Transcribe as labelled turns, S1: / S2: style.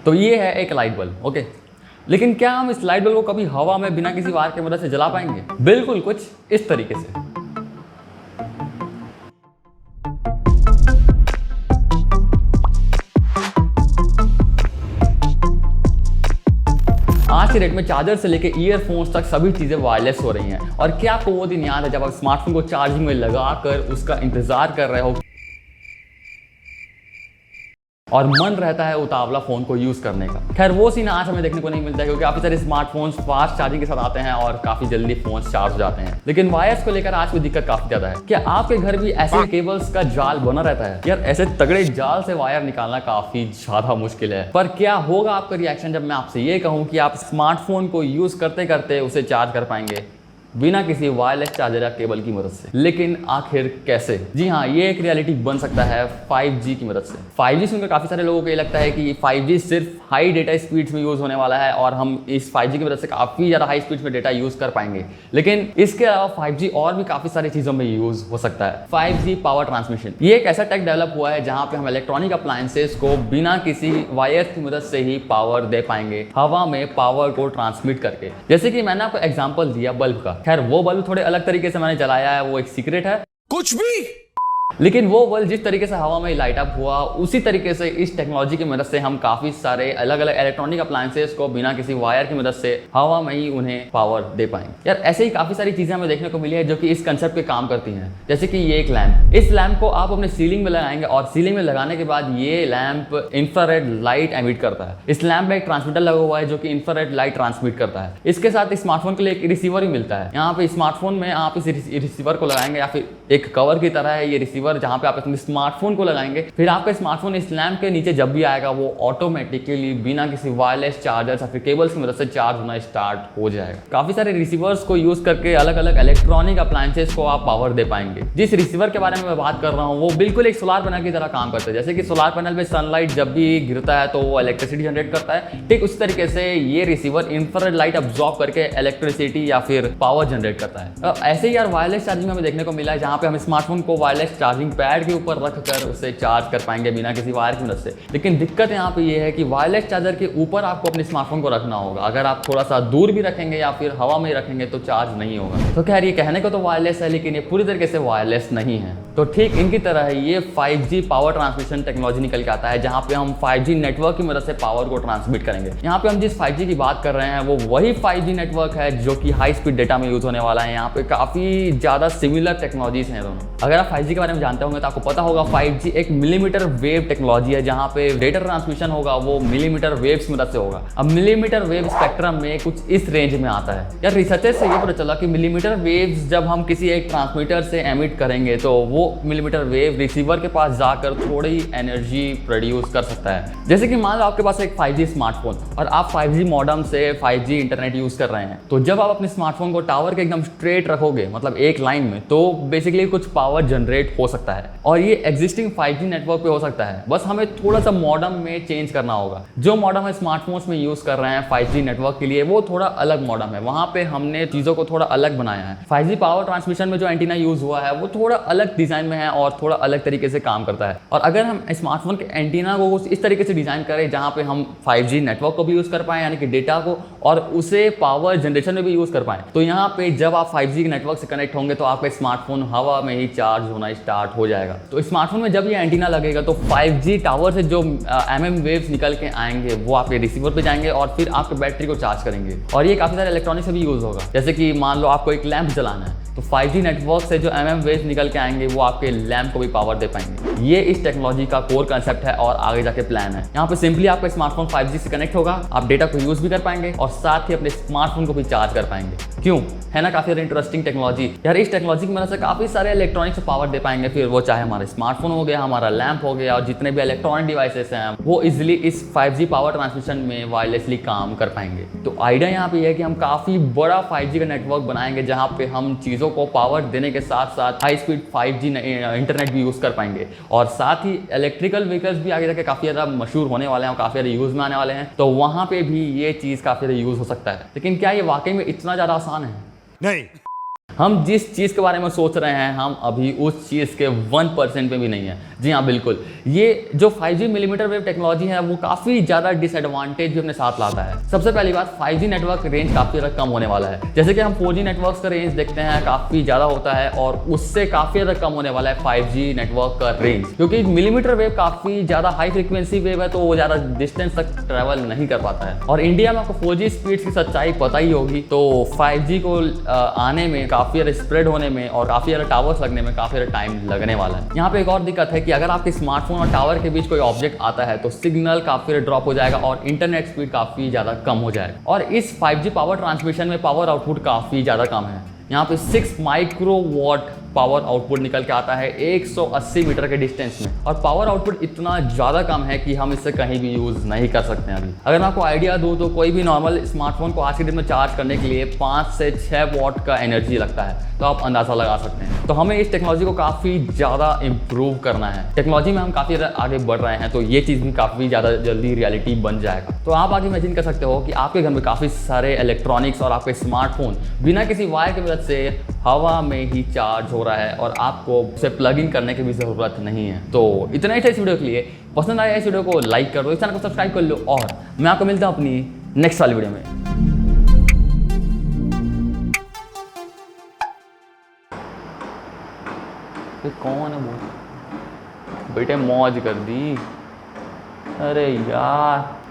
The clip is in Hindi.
S1: तो ये है एक लाइट बल्ब, ओके। लेकिन क्या हम इस लाइट बल्ब को कभी हवा में बिना किसी वायर की मदद से जला पाएंगे? बिल्कुल कुछ इस तरीके से। आज के डेट में चार्जर से लेकर ईयरफोन्स तक सभी चीजें वायरलेस हो रही हैं। और क्या आपको वो दिन याद है जब आप स्मार्टफोन को चार्जिंग में लगाकर उसका इंतजार कर रहे हो और मन रहता है उतावला फोन को यूज करने का? खैर वो सीन आज हमें देखने को नहीं मिलता है, क्योंकि काफी सारे स्मार्टफोन्स फास्ट चार्जिंग के साथ आते हैं और काफी जल्दी फोन चार्ज हो जाते हैं। लेकिन वायर्स को लेकर आज की दिक्कत काफी ज्यादा है। क्या आपके घर भी ऐसे केबल्स का जाल बना रहता है? यार ऐसे तगड़े जाल से वायर निकालना काफी ज्यादा मुश्किल है। पर क्या होगा आपका रिएक्शन जब मैं आपसे ये कहूं कि आप स्मार्टफोन को यूज करते करते उसे चार्ज कर पाएंगे बिना किसी वायरलेस चार्जर या केबल की मदद से? लेकिन आखिर कैसे? जी हाँ, ये एक रियलिटी बन सकता है 5G की मदद से। 5G सुनकर काफी सारे लोगों को ये लगता है कि 5G सिर्फ हाई डेटा स्पीड्स में यूज होने वाला है और हम इस 5G की मदद से काफी ज्यादा हाई स्पीड्स में डेटा यूज कर पाएंगे। लेकिन इसके अलावा 5G और भी काफी सारी चीजों में यूज हो सकता है। 5G पावर ट्रांसमिशन, ये एक ऐसा टेक डेवलप हुआ है जहां पे हम इलेक्ट्रॉनिक अप्लायंसेस को बिना किसी वायर की मदद से ही पावर दे पाएंगे, हवा में पावर को ट्रांसमिट करके। जैसे कि मैंने आपको एग्जांपल दिया बल्ब का। खैर वो बल्ब थोड़े अलग तरीके से मैंने जलाया है, वो एक सीक्रेट है
S2: कुछ भी।
S1: लेकिन वो बल्ब जिस तरीके से हवा में लाइट अप हुआ, उसी तरीके से इस टेक्नोलॉजी की मदद से हम काफी सारे अलग अलग इलेक्ट्रॉनिक अप्लायंसेस को बिना किसी वायर की मदद से हवा में ही उन्हें पावर दे पाएंगे। यार ऐसे ही काफी सारी चीजें हमें देखने को मिली है जो कि इस कंसेप्ट पे काम करती हैं। जैसे कि ये एक लैंप, इस लैंप को आप अपने सीलिंग में लगाएंगे और सीलिंग में लगाने के बाद ये लैंप इंफ्रारेड लाइट एमिट करता है। इस लैंप में एक ट्रांसमीटर लगा हुआ है जो कि इंफ्रारेड लाइट ट्रांसमिट करता है। इसके साथ स्मार्टफोन के लिए एक रिसीवर भी मिलता है। यहाँ पे स्मार्टफोन में आप इस रिसीवर को लगाएंगे या फिर एक कवर की तरह है ये रिसीवर, जहां पे आप अपने स्मार्टफोन को लगाएंगे। फिर आपका स्मार्टफोन इस लैंप के नीचे जब भी आएगा वो ऑटोमेटिकली बिना किसी वायरलेस चार्जर या फिर केबल्स की मदद से चार्ज होना स्टार्ट हो जाएगा। काफी सारे रिसीवर्स को यूज करके अलग अलग इलेक्ट्रॉनिक अप्लायंसेस को आप पावर दे पाएंगे। जिस रिसीवर के बारे में मैं बात कर रहा हूँ वो बिल्कुल एक सोलर पैनल की तरह काम करता है। जैसे कि सोलर पैनल में सनलाइट जब भी गिरता है तो वो इलेक्ट्रिसिटी जनरेट करता है, ठीक उसी तरीके से ये रिसीवर इंफ्रारेड लाइट अब्सॉर्ब करके इलेक्ट्रिसिटी या फिर पावर जनरेट करता है। ऐसे ही यार वायरलेस चार्जिंग हमें देखने को मिला है जहां पे हम स्मार्टफोन को वायरलेस चार्जिंग पैड के ऊपर रखकर उसे चार्ज कर पाएंगे बिना किसी वायर की मदद से। लेकिन दिक्कत यहाँ पे ये है कि वायरलेस चार्जर के ऊपर आपको अपने स्मार्टफोन को रखना होगा। अगर आप थोड़ा सा दूर भी रखेंगे या फिर हवा में रखेंगे तो चार्ज नहीं होगा। तो खैर ये कहने को तो वायरलेस है लेकिन ये पूरी तरीके से वायरलेस नहीं है। तो ठीक इनकी तरह ये 5G पावर ट्रांसमिशन टेक्नोलॉजी निकल के आता है जहां पे हम 5G नेटवर्क की मदद से पावर को ट्रांसमिट करेंगे। यहाँ पे हम जिस 5G की बात कर रहे हैं वो वही 5G नेटवर्क है जो कि हाई स्पीड डेटा में यूज होने वाला है। यहाँ पे काफी ज्यादा सिमिलर टेक्नोलॉजीज हैं दोनों। अगर आप 5G के बारे में जानते होंगे तो आपको पता होगा 5G एक मिलीमीटर वेव टेक्नोलॉजी है जहां पे डेटा ट्रांसमिशन होगा वो मिलीमीटर वेव्स की मदद से होगा। अब मिलीमीटर वेव स्पेक्ट्रम में कुछ इस रेंज में आता है। यार रिसर्चर्स से ये पता चला कि मिलीमीटर वेव्स जब हम किसी एक ट्रांसमीटर से एमिट करेंगे तो वो मिलीमीटर वेव रिसीवर के पास जाकर थोड़ी एनर्जी प्रोड्यूस कर सकता है। जैसे कि मान लो आपके पास एक 5G स्मार्टफोन और आप 5G मॉडेम से 5G इंटरनेट यूज कर रहे हैं, तो जब आप अपने स्मार्टफोन को टावर के एकदम स्ट्रेट रखोगे, मतलब एक लाइन में, तो बेसिकली कुछ पावर जनरेट हो सकता है और ये एग्जिस्टिंग 5G नेटवर्क पे हो सकता है। बस हमें थोड़ा सा मॉडेम में चेंज करना होगा। जो मॉडेम हम स्मार्टफोन्स में यूज कर रहे हैं 5G नेटवर्क के लिए वो थोड़ा अलग मॉडेम है। वहां पे हमने चीजों को थोड़ा अलग बनाया है। 5G पावर ट्रांसमिशन में जो एंटीना यूज हुआ है वो थोड़ा अलग डिजाइन में है और थोड़ा अलग तरीके से काम करता है। और अगर हम स्मार्टफोन के एंटीना को इस तरीके से डिजाइन करें जहां पे हम 5G नेटवर्क को भी यूज कर पाए, यानी कि डेटा को, और उसे पावर जनरेशन में भी यूज कर पाए, तो यहाँ पे जब आप 5G के नेटवर्क से कनेक्ट होंगे तो आपका स्मार्टफोन हवा में ही चार्ज होना स्टार्ट हो जाएगा। तो स्मार्टफोन में जब ये एंटीना लगेगा तो 5G टावर से जो MM वेव्स निकल के आएंगे वो आपके रिसीवर पे जाएंगे और फिर आपके बैटरी को चार्ज करेंगे। और ये काफी सारे इलेक्ट्रॉनिक्स से भी यूज होगा। जैसे कि मान लो आपको एक लैंप जलाना है तो 5G नेटवर्क से जो MM वेव्स निकल के आएंगे वो आपके लैंप को भी पावर दे पाएंगे। ये इस टेक्नोलॉजी का कोर कंसेप्ट है और आगे जाके प्लान है। यहाँ पे सिंपली आपका स्मार्टफोन 5G से कनेक्ट होगा, आप डेटा को यूज भी कर पाएंगे और साथ ही अपने स्मार्टफोन को भी चार्ज कर पाएंगे। क्यों? है ना काफी इंटरेस्टिंग टेक्नोलॉजी। यार इस टेक्नोलॉजी की मदद से काफी सारे इलेक्ट्रॉनिक्स को पावर दे पाएंगे। फिर वो चाहे हमारा स्मार्टफोन हो गया, हमारा लैंप हो गया, और जितने भी इलेक्ट्रॉनिक डिवाइसेस हैं वो इजिली इस 5G पावर ट्रांसमिशन में वायरलेसली काम कर पाएंगे। तो आइडिया यहाँ पे है कि हम काफी बड़ा 5G का नेटवर्क बनाएंगे जहाँ पे हम चीजों को पावर देने के साथ साथ हाई स्पीड 5G इंटरनेट भी यूज कर पाएंगे। और साथ ही इलेक्ट्रिकल व्हीकल्स भी आगे जाके काफी ज्यादा मशहूर होने वाले हैं और काफी ज्यादा यूज में आने वाले हैं, तो वहां पे भी ये चीज काफी ज्यादा यूज हो सकता है। लेकिन क्या ये वाकई में इतना ज्यादा आसान है?
S2: नहीं।
S1: हम जिस चीज़ के बारे में सोच रहे हैं हम अभी उस चीज़ के 1% पे भी नहीं है। जी हाँ बिल्कुल, ये जो 5G मिलीमीटर वेव टेक्नोलॉजी है वो काफ़ी ज़्यादा डिसएडवांटेज भी अपने साथ लाता है। सबसे पहली बात, 5G नेटवर्क रेंज काफ़ी ज़्यादा कम होने वाला है। जैसे कि हम 4G नेटवर्क का रेंज देखते हैं काफ़ी ज़्यादा होता है और उससे काफ़ी ज़्यादा कम होने वाला है 5G नेटवर्क का रेंज, क्योंकि मिलीमीटर वेव काफ़ी ज़्यादा हाई फ्रिक्वेंसी वेव है तो वो ज़्यादा डिस्टेंस तक ट्रैवल नहीं कर पाता है। और इंडिया में आपको 4G स्पीड की सच्चाई पता ही होगी, तो 5G को आने में काफ़ी ज़्यादा स्प्रेड होने में और काफ़ी ज़्यादा टावर्स लगने में काफ़ी ज़्यादा टाइम लगने वाला है। यहाँ पे एक और दिक्कत है कि अगर आपके स्मार्टफोन और टावर के बीच कोई ऑब्जेक्ट आता है तो सिग्नल काफ़ी ज़्यादा ड्रॉप हो जाएगा और इंटरनेट स्पीड काफ़ी ज़्यादा कम हो जाएगा। और इस 5G पावर ट्रांसमिशन में पावर आउटपुट काफ़ी ज़्यादा कम है। यहाँ पे 6 माइक्रोवाट पावर आउटपुट निकल के आता है 180 मीटर के डिस्टेंस में, और पावर आउटपुट इतना ज़्यादा कम है कि हम इससे कहीं भी यूज़ नहीं कर सकते हैं अभी। अगर मैं आपको आइडिया दूँ तो कोई भी नॉर्मल स्मार्टफोन को आज के दिन में चार्ज करने के लिए 5 से 6 वॉट का एनर्जी लगता है, तो आप अंदाज़ा लगा सकते हैं। तो हमें इस टेक्नोलॉजी को काफ़ी ज़्यादा इम्प्रूव करना है। टेक्नोलॉजी में हम काफ़ी ज़्यादा आगे बढ़ रहे हैं, तो ये चीज़ भी काफ़ी ज़्यादा जल्दी रियलिटी बन जाएगा। तो आप आगे इमेजिन कर सकते हो कि आपके घर में काफ़ी सारे इलेक्ट्रॉनिक्स और आपके स्मार्टफोन बिना किसी वायर की मदद से हवा में ही चार्ज हो रहा है और आपको उसे प्लग इन करने की भी ज़रूरत नहीं है। तो इतना ही था इस वीडियो के लिए। पसंद आया इस वीडियो को लाइक कर दो, इस चैनल को सब्सक्राइब कर लो, और मैं आपको मिलता हूँ अपनी नेक्स्ट वाली वीडियो में। कौन है वो? बेटे मौज कर दी। अरे यार।